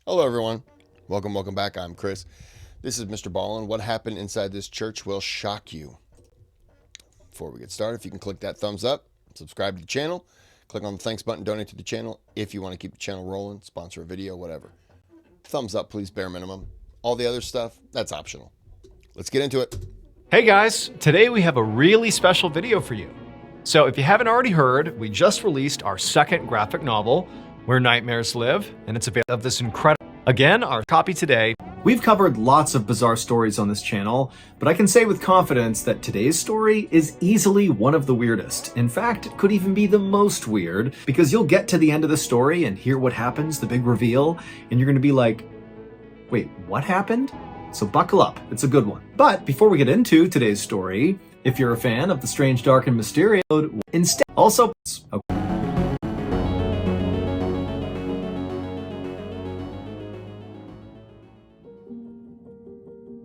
Hello, everyone. Welcome back. I'm Kris. This is Mr. Ballin. What happened inside this church will shock you. Before we get started, if you can click that thumbs up, subscribe to the channel, click on the thanks button, donate to the channel if you want to keep the channel rolling, sponsor a video, whatever. Thumbs up, please, bare minimum. All the other stuff, that's optional. Let's get into it. Hey guys, today we have a really special video for you. So if you haven't already heard, we just released our second graphic novel, Where Nightmares Live, and it's available of this incredible. Again, our copy today. We've covered lots of bizarre stories on this channel, but I can say with confidence that today's story is easily one of the weirdest. In fact, it could even be the most weird, because you'll get to the end of the story and hear what happens, the big reveal, and you're gonna be like, wait, what happened? So buckle up, it's a good one. But before we get into today's story, if you're a fan of the strange, dark, and mysterious, instead, also, okay.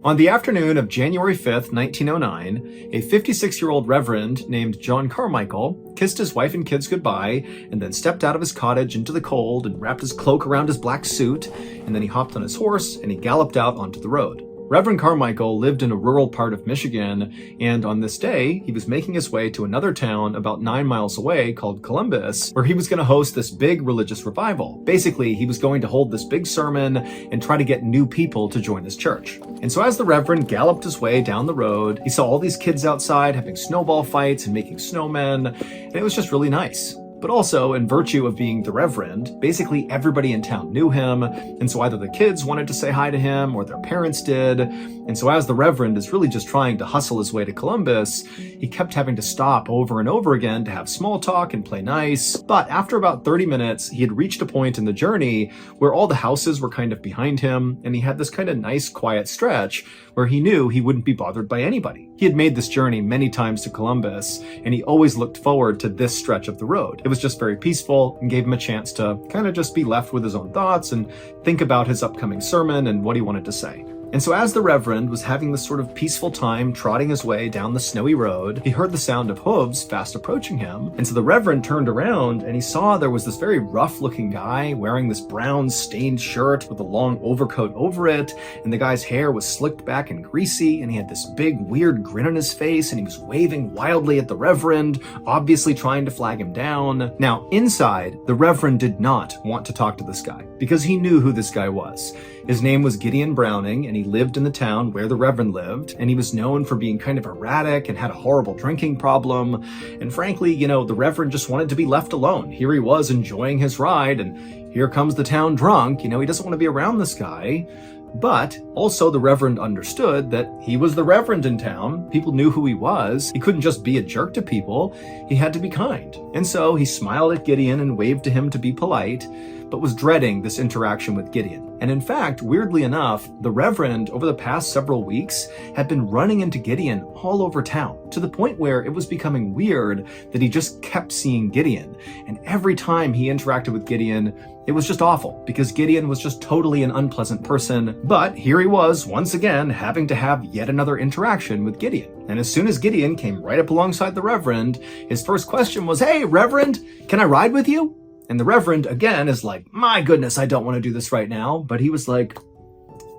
On the afternoon of January 5th, 1909, a 56-year-old reverend named John Carmichael kissed his wife and kids goodbye and then stepped out of his cottage into the cold and wrapped his cloak around his black suit, and then he hopped on his horse and he galloped out onto the road. Reverend Carmichael lived in a rural part of Michigan, and on this day, he was making his way to another town about 9 miles away called Columbus, where he was going to host this big religious revival. Basically, he was going to hold this big sermon and try to get new people to join his church. And so as the Reverend galloped his way down the road, he saw all these kids outside having snowball fights and making snowmen, and it was just really nice. But also, in virtue of being the Reverend, basically everybody in town knew him, and so either the kids wanted to say hi to him or their parents did. And so as the Reverend is really just trying to hustle his way to Columbus, he kept having to stop over and over again to have small talk and play nice. But after about 30 minutes, he had reached a point in the journey where all the houses were kind of behind him, and he had this kind of nice, quiet stretch where he knew he wouldn't be bothered by anybody. He had made this journey many times to Columbus, and he always looked forward to this stretch of the road. It was just very peaceful and gave him a chance to kind of just be left with his own thoughts and think about his upcoming sermon and what he wanted to say. And so as the Reverend was having this sort of peaceful time trotting his way down the snowy road, he heard the sound of hooves fast approaching him. And so the Reverend turned around and he saw there was this very rough-looking guy wearing this brown stained shirt with a long overcoat over it, and the guy's hair was slicked back and greasy, and he had this big weird grin on his face, and he was waving wildly at the Reverend, obviously trying to flag him down. Now, inside, the Reverend did not want to talk to this guy, because he knew who this guy was. His name was Gideon Browning, and he lived in the town where the Reverend lived, and he was known for being kind of erratic and had a horrible drinking problem. And frankly, the Reverend just wanted to be left alone. Here he was enjoying his ride, and here comes the town drunk. He doesn't want to be around this guy. But also the Reverend understood that he was the Reverend in town. People knew who he was. He couldn't just be a jerk to people. He had to be kind. And so he smiled at Gideon and waved to him to be polite, but was dreading this interaction with Gideon. And in fact, weirdly enough, the Reverend, over the past several weeks, had been running into Gideon all over town, to the point where it was becoming weird that he just kept seeing Gideon. And every time he interacted with Gideon, it was just awful, because Gideon was just totally an unpleasant person. But here he was, once again, having to have yet another interaction with Gideon. And as soon as Gideon came right up alongside the Reverend, his first question was, "Hey, Reverend, can I ride with you?" And the Reverend, again, is like, "My goodness, I don't want to do this right now." But he was like,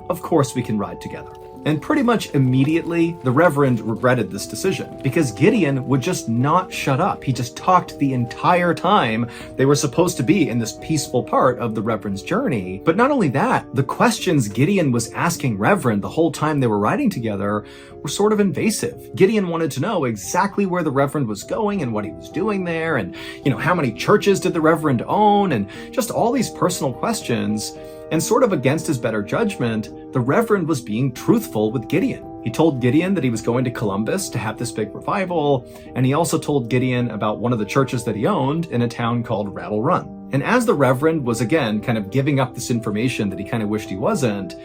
"Of course we can ride together." And pretty much immediately, the Reverend regretted this decision, because Gideon would just not shut up. He just talked the entire time they were supposed to be in this peaceful part of the Reverend's journey. But not only that, the questions Gideon was asking Reverend the whole time they were riding together were sort of invasive. Gideon wanted to know exactly where the Reverend was going and what he was doing there, and how many churches did the Reverend own, and just all these personal questions. And sort of against his better judgment, the Reverend was being truthful with Gideon. He told Gideon that he was going to Columbus to have this big revival, and he also told Gideon about one of the churches that he owned in a town called Rattle Run. And as the Reverend was again kind of giving up this information that he kind of wished he wasn't,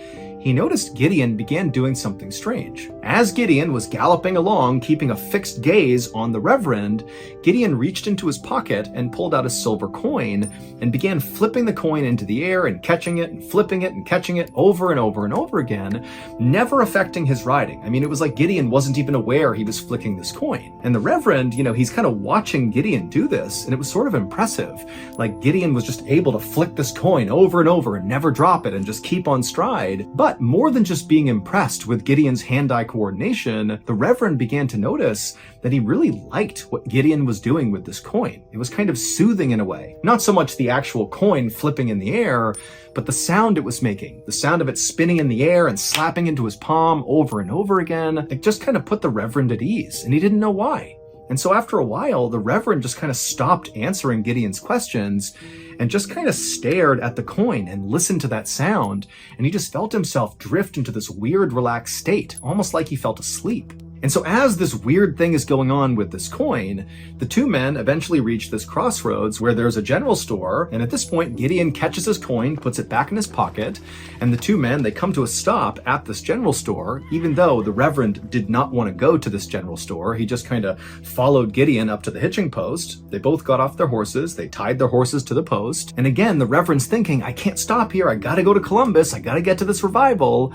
he noticed Gideon began doing something strange. As Gideon was galloping along, keeping a fixed gaze on the Reverend, Gideon reached into his pocket and pulled out a silver coin and began flipping the coin into the air and catching it and flipping it and catching it over and over and over again, never affecting his riding. I mean, it was like Gideon wasn't even aware he was flicking this coin. And the Reverend, he's kind of watching Gideon do this, and it was sort of impressive. Like Gideon was just able to flick this coin over and over and never drop it and just keep on stride. But more than just being impressed with Gideon's hand-eye coordination, the Reverend began to notice that he really liked what Gideon was doing with this coin. It was kind of soothing in a way. Not so much the actual coin flipping in the air, but the sound it was making. The sound of it spinning in the air and slapping into his palm over and over again. It just kind of put the Reverend at ease, and he didn't know why. And so after a while, the Reverend just kind of stopped answering Gideon's questions and just kind of stared at the coin and listened to that sound. And he just felt himself drift into this weird, relaxed state, almost like he felt asleep. And so as this weird thing is going on with this coin, the two men eventually reach this crossroads where there's a general store. And at this point, Gideon catches his coin, puts it back in his pocket, and the two men, they come to a stop at this general store, even though the Reverend did not want to go to this general store. He just kind of followed Gideon up to the hitching post. They both got off their horses. They tied their horses to the post. And again, the Reverend's thinking, I can't stop here. I got to go to Columbus. I got to get to this revival.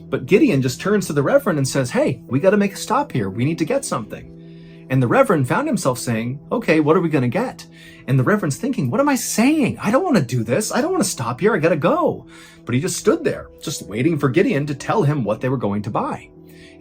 But Gideon just turns to the Reverend and says, hey, we got to make a stop here. We need to get something. And the Reverend found himself saying, okay, what are we going to get? And the Reverend's thinking, what am I saying? I don't want to do this. I don't want to stop here. I got to go. But he just stood there, just waiting for Gideon to tell him what they were going to buy.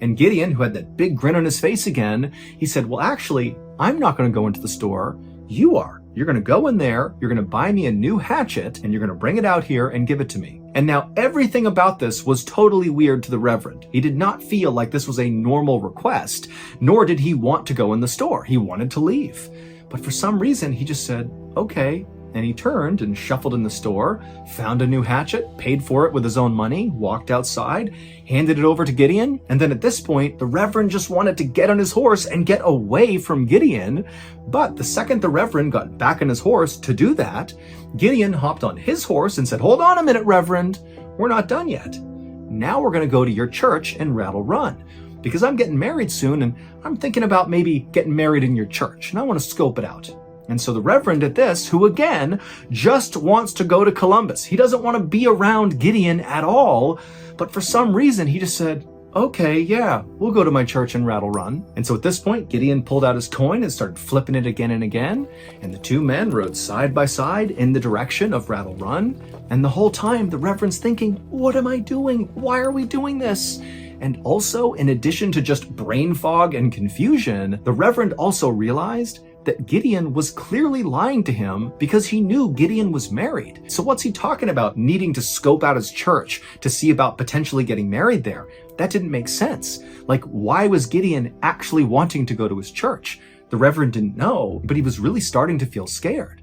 And Gideon, who had that big grin on his face again, he said, well, actually, I'm not going to go into the store. You are. You're going to go in there, you're going to buy me a new hatchet, and you're going to bring it out here and give it to me. And now everything about this was totally weird to the Reverend. He did not feel like this was a normal request, nor did he want to go in the store. He wanted to leave. But for some reason, he just said, okay. And he turned and shuffled in the store, found a new hatchet, paid for it with his own money, walked outside, handed it over to Gideon. And then at this point, the Reverend just wanted to get on his horse and get away from Gideon. But the second the Reverend got back on his horse to do that, Gideon hopped on his horse and said, hold on a minute, Reverend. We're not done yet. Now we're going to go to your church in Rattle Run, because I'm getting married soon and I'm thinking about maybe getting married in your church, and I want to scope it out. And so the Reverend at this, who again just wants to go to Columbus, he doesn't want to be around Gideon at all, but for some reason he just said, okay, yeah, we'll go to my church in Rattle Run. And so at this point, Gideon pulled out his coin and started flipping it again and again, and the two men rode side by side in the direction of Rattle Run. And the whole time, the Reverend's thinking, what am I doing? Why are we doing this? And also, in addition to just brain fog and confusion, the Reverend also realized that Gideon was clearly lying to him because he knew Gideon was married. So what's he talking about needing to scope out his church to see about potentially getting married there? That didn't make sense. Like, why was Gideon actually wanting to go to his church? The Reverend didn't know, but he was really starting to feel scared.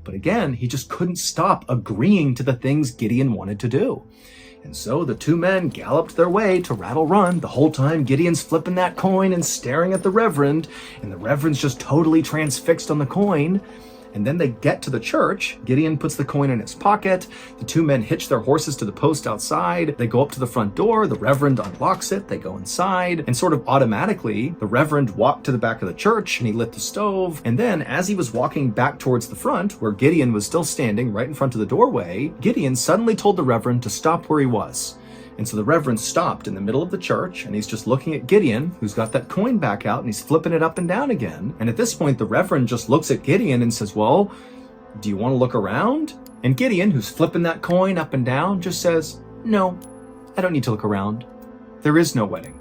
But again, he just couldn't stop agreeing to the things Gideon wanted to do. And so the two men galloped their way to Rattle Run. The whole time Gideon's flipping that coin and staring at the Reverend, and the Reverend's just totally transfixed on the coin. And then they get to the church. Gideon puts the coin in his pocket. The two men hitch their horses to the post outside. They go up to the front door. The Reverend unlocks it. They go inside. And sort of automatically, the Reverend walked to the back of the church and he lit the stove. And then as he was walking back towards the front, where Gideon was still standing right in front of the doorway, Gideon suddenly told the Reverend to stop where he was. And so the Reverend stopped in the middle of the church, and he's just looking at Gideon, who's got that coin back out, and he's flipping it up and down again. And at this point, the Reverend just looks at Gideon and says, well, do you want to look around? And Gideon, who's flipping that coin up and down, just says, no, I don't need to look around. There is no wedding.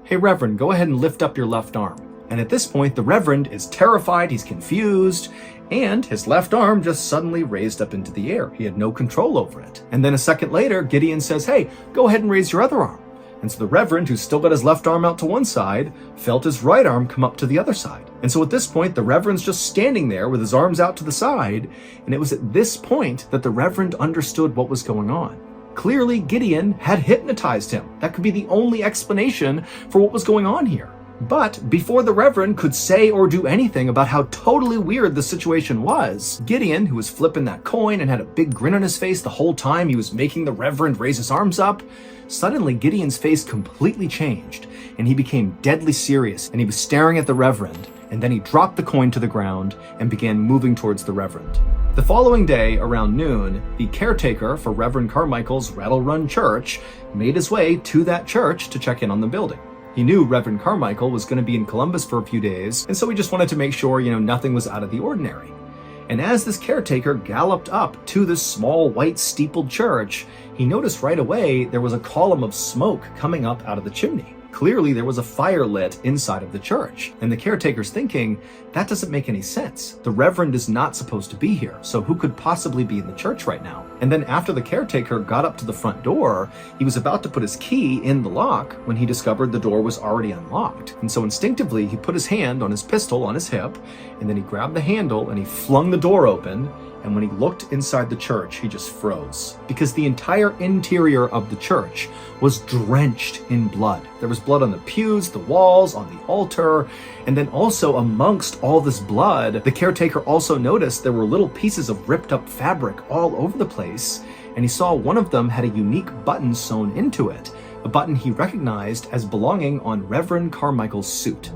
Hey, Reverend, go ahead and lift up your left arm. And at this point, the Reverend is terrified, he's confused, and his left arm just suddenly raised up into the air. He had no control over it. And then a second later, Gideon says, hey, go ahead and raise your other arm. And so the Reverend, who's still got his left arm out to one side, felt his right arm come up to the other side. And so at this point, the Reverend's just standing there with his arms out to the side. And it was at this point that the Reverend understood what was going on. Clearly, Gideon had hypnotized him. That could be the only explanation for what was going on here. But before the Reverend could say or do anything about how totally weird the situation was, Gideon, who was flipping that coin and had a big grin on his face the whole time he was making the Reverend raise his arms up, suddenly Gideon's face completely changed, and he became deadly serious, and he was staring at the Reverend, and then he dropped the coin to the ground and began moving towards the Reverend. The following day, around noon, the caretaker for Reverend Carmichael's Rattle Run Church made his way to that church to check in on the building. He knew Reverend Carmichael was going to be in Columbus for a few days, and so he just wanted to make sure, nothing was out of the ordinary. And as this caretaker galloped up to this small white steepled church, he noticed right away there was a column of smoke coming up out of the chimney. Clearly there was a fire lit inside of the church, and the caretaker's thinking, that doesn't make any sense. The Reverend is not supposed to be here, so who could possibly be in the church right now? And then after the caretaker got up to the front door, he was about to put his key in the lock when he discovered the door was already unlocked. And so instinctively, he put his hand on his pistol on his hip, and then he grabbed the handle and he flung the door open. And when he looked inside the church, he just froze, because the entire interior of the church was drenched in blood. There was blood on the pews, the walls, on the altar, and then also amongst all this blood, the caretaker also noticed there were little pieces of ripped up fabric all over the place, and he saw one of them had a unique button sewn into it, a button he recognized as belonging on Reverend Carmichael's suit.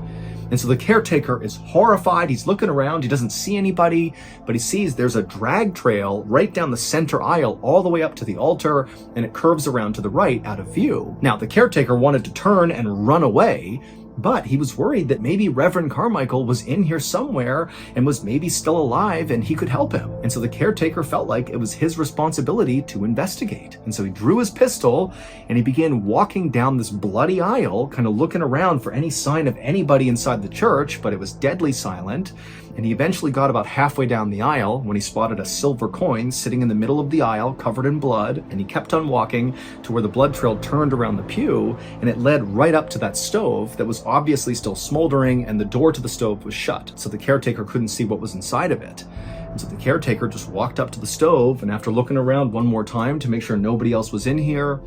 And so the caretaker is horrified. He's looking around. He doesn't see anybody, but he sees there's a drag trail right down the center aisle all the way up to the altar, and it curves around to the right out of view. Now, the caretaker wanted to turn and run away, but he was worried that maybe Reverend Carmichael was in here somewhere and was maybe still alive and he could help him. And so the caretaker felt like it was his responsibility to investigate. And so he drew his pistol and he began walking down this bloody aisle, kind of looking around for any sign of anybody inside the church, but it was deadly silent. And he eventually got about halfway down the aisle when he spotted a silver coin sitting in the middle of the aisle covered in blood, and he kept on walking to where the blood trail turned around the pew, and it led right up to that stove that was obviously still smoldering, and the door to the stove was shut, so the caretaker couldn't see what was inside of it. And so the caretaker just walked up to the stove, and after looking around one more time to make sure nobody else was in here,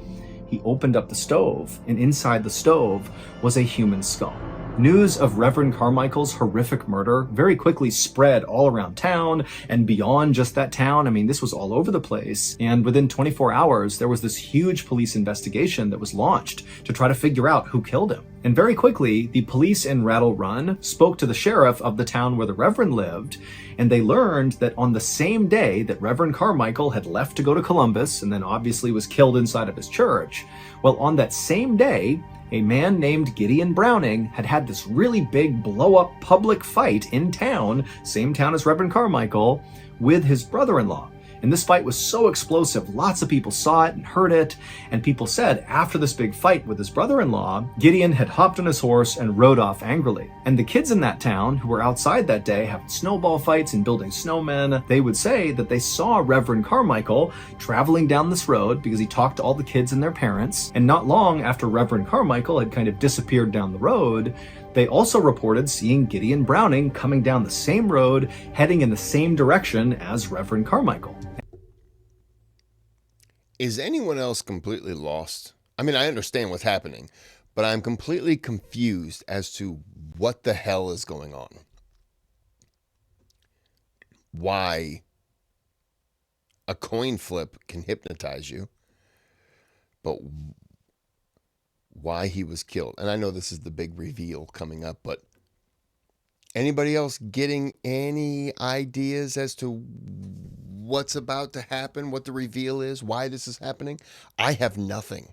he opened up the stove, and inside the stove was a human skull. News of Reverend Carmichael's horrific murder very quickly spread all around town and beyond just that town. I mean, this was all over the place. And within 24 hours, there was this huge police investigation that was launched to try to figure out who killed him. And very quickly, the police in Rattle Run spoke to the sheriff of the town where the Reverend lived, and they learned that on the same day that Reverend Carmichael had left to go to Columbus and then obviously was killed inside of his church, well, on that same day, a man named Gideon Browning had had this really big blow-up public fight in town, same town as Reverend Carmichael, with his brother-in-law. And this fight was so explosive, lots of people saw it and heard it, and people said after this big fight with his brother-in-law, Gideon had hopped on his horse and rode off angrily. And the kids in that town who were outside that day having snowball fights and building snowmen, they would say that they saw Reverend Carmichael traveling down this road because he talked to all the kids and their parents, and not long after Reverend Carmichael had kind of disappeared down the road, they also reported seeing Gideon Browning coming down the same road, heading in the same direction as Reverend Carmichael. Is anyone else completely lost? I mean, I understand what's happening, but I'm completely confused as to what the hell is going on. Why a coin flip can hypnotize you, but why he was killed. And I know this is the big reveal coming up, but anybody else getting any ideas as to what's about to happen, what the reveal is, why this is happening? I have nothing.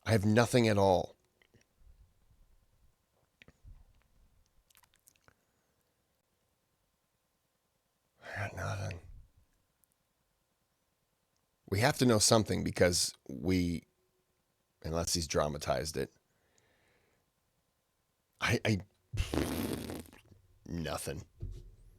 I have nothing at all. I got nothing. We have to know something because unless he's dramatized it, I nothing.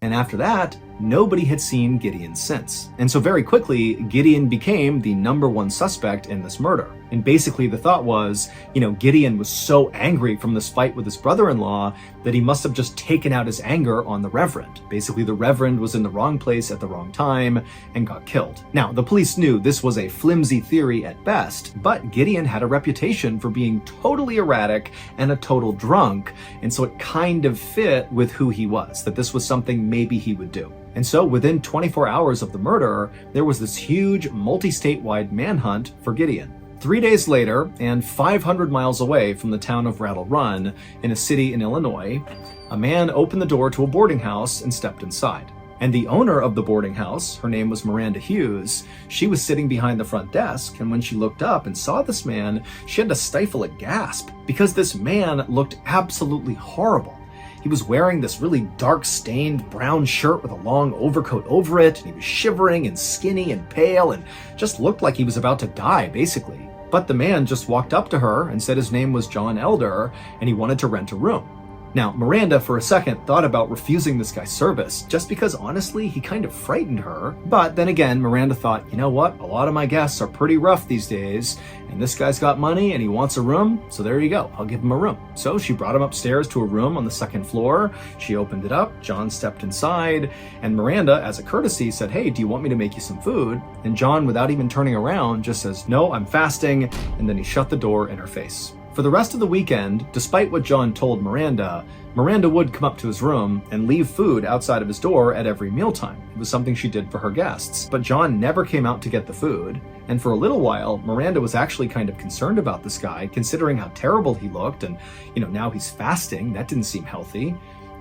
And after that, nobody had seen Gideon since. And so very quickly, Gideon became the #1 suspect in this murder. And basically the thought was, Gideon was so angry from this fight with his brother-in-law that he must have just taken out his anger on the Reverend. Basically, the Reverend was in the wrong place at the wrong time and got killed. Now, the police knew this was a flimsy theory at best, but Gideon had a reputation for being totally erratic and a total drunk, and so it kind of fit with who he was, that this was something maybe he would do. And so within 24 hours of the murder, there was this huge multi-statewide manhunt for Gideon. 3 days later, and 500 miles away from the town of Rattle Run, in a city in Illinois, a man opened the door to a boarding house and stepped inside. And the owner of the boarding house, her name was Miranda Hughes, she was sitting behind the front desk, and when she looked up and saw this man, she had to stifle a gasp, because this man looked absolutely horrible. He was wearing this really dark stained brown shirt with a long overcoat over it, and he was shivering and skinny and pale and just looked like he was about to die, basically. But the man just walked up to her and said his name was John Elder and he wanted to rent a room. Now, Miranda, for a second, thought about refusing this guy's service, just because, honestly, he kind of frightened her. But then again, Miranda thought, you know what? A lot of my guests are pretty rough these days, and this guy's got money and he wants a room, so there you go. I'll give him a room. So she brought him upstairs to a room on the second floor. She opened it up, John stepped inside, and Miranda, as a courtesy, said, hey, do you want me to make you some food? And John, without even turning around, just says, no, I'm fasting, and then he shut the door in her face. For the rest of the weekend, despite what John told Miranda, Miranda would come up to his room and leave food outside of his door at every mealtime. It was something she did for her guests. But John never came out to get the food. And for a little while, Miranda was actually kind of concerned about this guy, considering how terrible he looked. And, now he's fasting. That didn't seem healthy.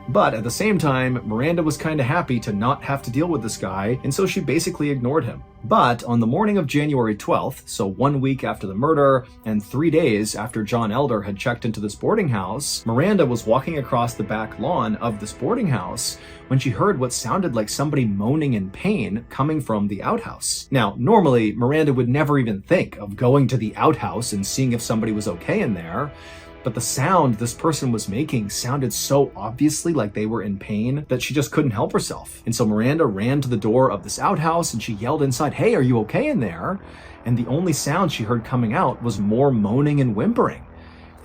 But at the same time, Miranda was kind of happy to not have to deal with this guy, and so she basically ignored him. But on the morning of January 12th, so 1 week after the murder, and 3 days after John Elder had checked into this boarding house, Miranda was walking across the back lawn of this boarding house when she heard what sounded like somebody moaning in pain coming from the outhouse. Now, normally, Miranda would never even think of going to the outhouse and seeing if somebody was okay in there, but the sound this person was making sounded so obviously like they were in pain that she just couldn't help herself. And so Miranda ran to the door of this outhouse and she yelled inside, hey, are you okay in there? And the only sound she heard coming out was more moaning and whimpering.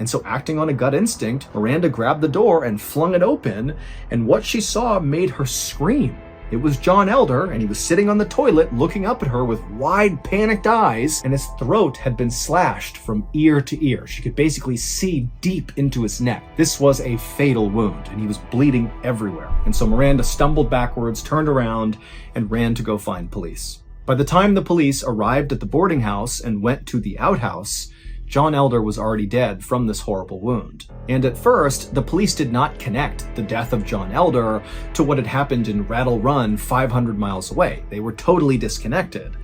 And so, acting on a gut instinct, Miranda grabbed the door and flung it open, and what she saw made her scream. It was John Elder, and he was sitting on the toilet looking up at her with wide, panicked eyes, and his throat had been slashed from ear to ear. She could basically see deep into his neck. This was a fatal wound, and he was bleeding everywhere. And so Miranda stumbled backwards, turned around, and ran to go find police. By the time the police arrived at the boarding house and went to the outhouse, John Elder was already dead from this horrible wound. And at first, the police did not connect the death of John Elder to what had happened in Rattle Run 500 miles away. They were totally disconnected.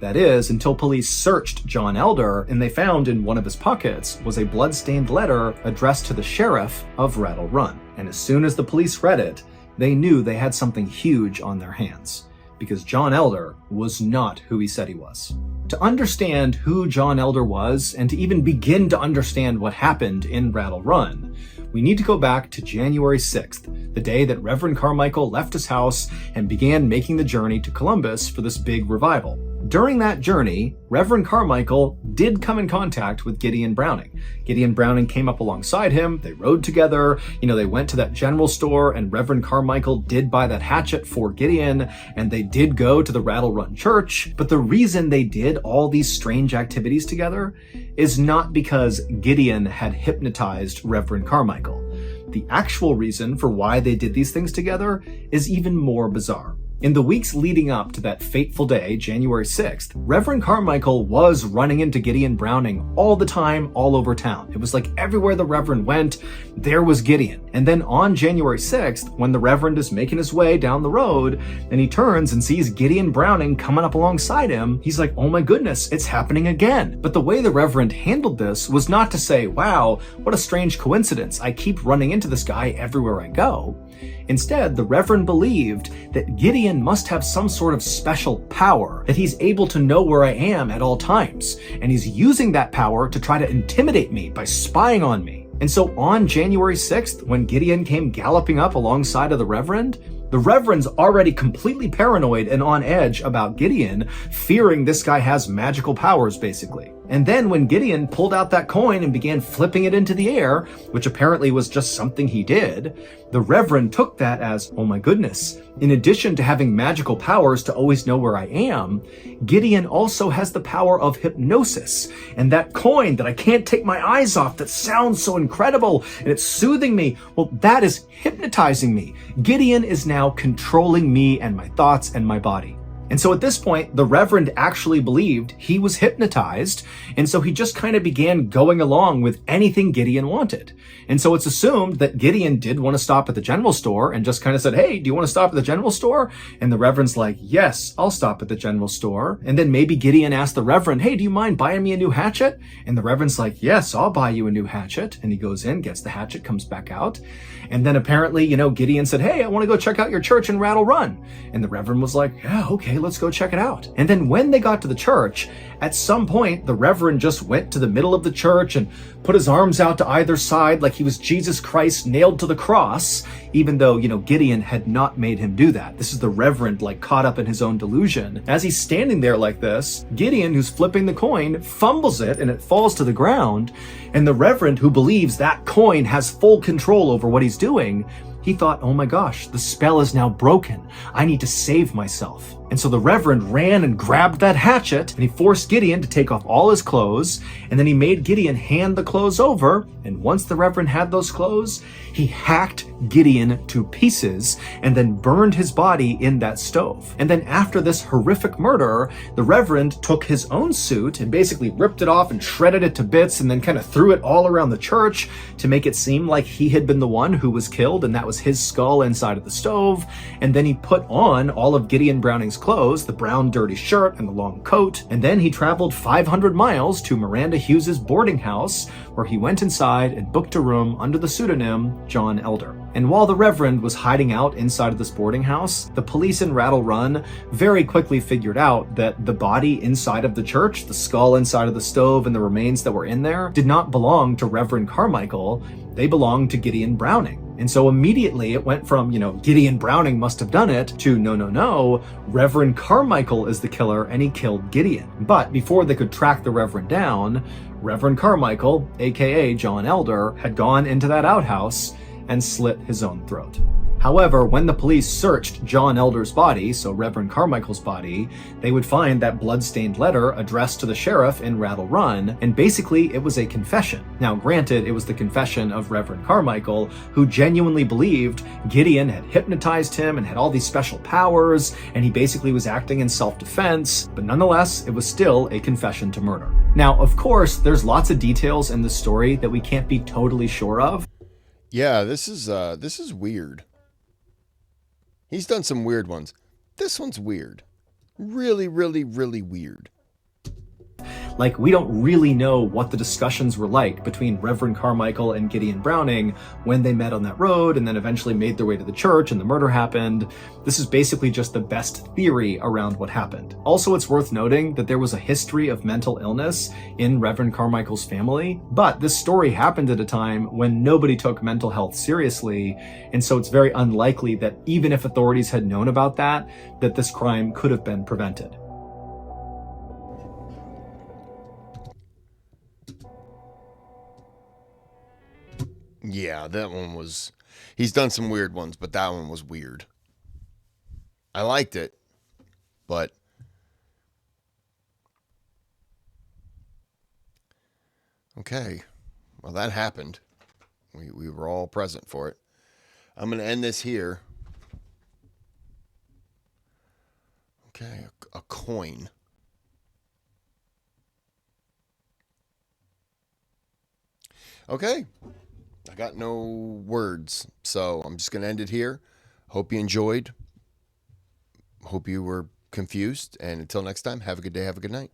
That is, until police searched John Elder and they found in one of his pockets was a blood-stained letter addressed to the sheriff of Rattle Run. And as soon as the police read it, they knew they had something huge on their hands, because John Elder was not who he said he was. To understand who John Elder was, and to even begin to understand what happened in Rattle Run, we need to go back to January 6th, the day that Reverend Carmichael left his house and began making the journey to Columbus for this big revival. During that journey, Reverend Carmichael did come in contact with Gideon Browning. Gideon Browning came up alongside him, they rode together, they went to that general store, and Reverend Carmichael did buy that hatchet for Gideon, and they did go to the Rattle Run Church. But the reason they did all these strange activities together is not because Gideon had hypnotized Reverend Carmichael. The actual reason for why they did these things together is even more bizarre. In the weeks leading up to that fateful day, January 6th, Reverend Carmichael was running into Gideon Browning all the time, all over town. It was like everywhere the Reverend went, there was Gideon. And then on January 6th, when the Reverend is making his way down the road, and he turns and sees Gideon Browning coming up alongside him, he's like, oh my goodness, it's happening again. But the way the Reverend handled this was not to say, wow, what a strange coincidence. I keep running into this guy everywhere I go. Instead, the Reverend believed that Gideon must have some sort of special power, that he's able to know where I am at all times, and he's using that power to try to intimidate me by spying on me. And so on January 6th, when Gideon came galloping up alongside of the Reverend, The Reverend's already completely paranoid and on edge about Gideon, fearing this guy has magical powers, basically. And then when Gideon pulled out that coin and began flipping it into the air, which apparently was just something he did, the Reverend took that as, oh my goodness, in addition to having magical powers to always know where I am, Gideon also has the power of hypnosis. And that coin that I can't take my eyes off that sounds so incredible and it's soothing me, well, that is hypnotizing me. Gideon is now controlling me and my thoughts and my body. And so at this point, the Reverend actually believed he was hypnotized, and so he just kind of began going along with anything Gideon wanted. And so it's assumed that Gideon did want to stop at the general store and just kind of said, hey, do you want to stop at the general store? And the Reverend's like, yes, I'll stop at the general store. And then maybe Gideon asked the Reverend, hey, do you mind buying me a new hatchet? And the Reverend's like, yes, I'll buy you a new hatchet. And he goes in, gets the hatchet, comes back out. And then apparently, Gideon said, hey, I want to go check out your church in Rattle Run. And the Reverend was like, yeah, okay, let's go check it out. And then when they got to the church, at some point, the Reverend just went to the middle of the church and put his arms out to either side like he was Jesus Christ nailed to the cross, even though, Gideon had not made him do that. This is the Reverend, caught up in his own delusion. As he's standing there like this, Gideon, who's flipping the coin, fumbles it and it falls to the ground. And the Reverend, who believes that coin has full control over what he's doing, he thought, oh my gosh, the spell is now broken. I need to save myself. And so the Reverend ran and grabbed that hatchet, and he forced Gideon to take off all his clothes, and then he made Gideon hand the clothes over, and once the Reverend had those clothes, he hacked Gideon to pieces, and then burned his body in that stove. And then after this horrific murder, the Reverend took his own suit and basically ripped it off and shredded it to bits, and then kind of threw it all around the church to make it seem like he had been the one who was killed, and that was his skull inside of the stove. And then he put on all of Gideon Browning's clothes, the brown dirty shirt and the long coat, and then he traveled 500 miles to Miranda Hughes's boarding house, where he went inside and booked a room under the pseudonym John Elder. And while the Reverend was hiding out inside of this boarding house, the police in Rattle Run very quickly figured out that the body inside of the church, the skull inside of the stove, and the remains that were in there did not belong to Reverend Carmichael. They belonged to Gideon Browning. And so immediately it went from, Gideon Browning must have done it to no, Reverend Carmichael is the killer and he killed Gideon. But before they could track the Reverend down, Reverend Carmichael, aka John Elder, had gone into that outhouse and slit his own throat. However, when the police searched John Elder's body, so Reverend Carmichael's body, they would find that blood-stained letter addressed to the sheriff in Rattle Run, and basically it was a confession. Now granted, it was the confession of Reverend Carmichael, who genuinely believed Gideon had hypnotized him and had all these special powers, and he basically was acting in self-defense, but nonetheless, it was still a confession to murder. Now, of course, there's lots of details in the story that we can't be totally sure of. Yeah, this is weird. He's done some weird ones. This one's weird. Really, really, really weird. We don't really know what the discussions were like between Reverend Carmichael and Gideon Browning when they met on that road and then eventually made their way to the church and the murder happened. This is basically just the best theory around what happened. Also, it's worth noting that there was a history of mental illness in Reverend Carmichael's family, but this story happened at a time when nobody took mental health seriously, and so it's very unlikely that even if authorities had known about that this crime could have been prevented. Yeah, that one was... He's done some weird ones, but that one was weird. I liked it, but... Okay. Well, that happened. We were all present for it. I'm going to end this here. Okay, a coin. Okay. I got no words, so I'm just going to end it here. Hope you enjoyed. Hope you were confused. And until next time, have a good day, have a good night.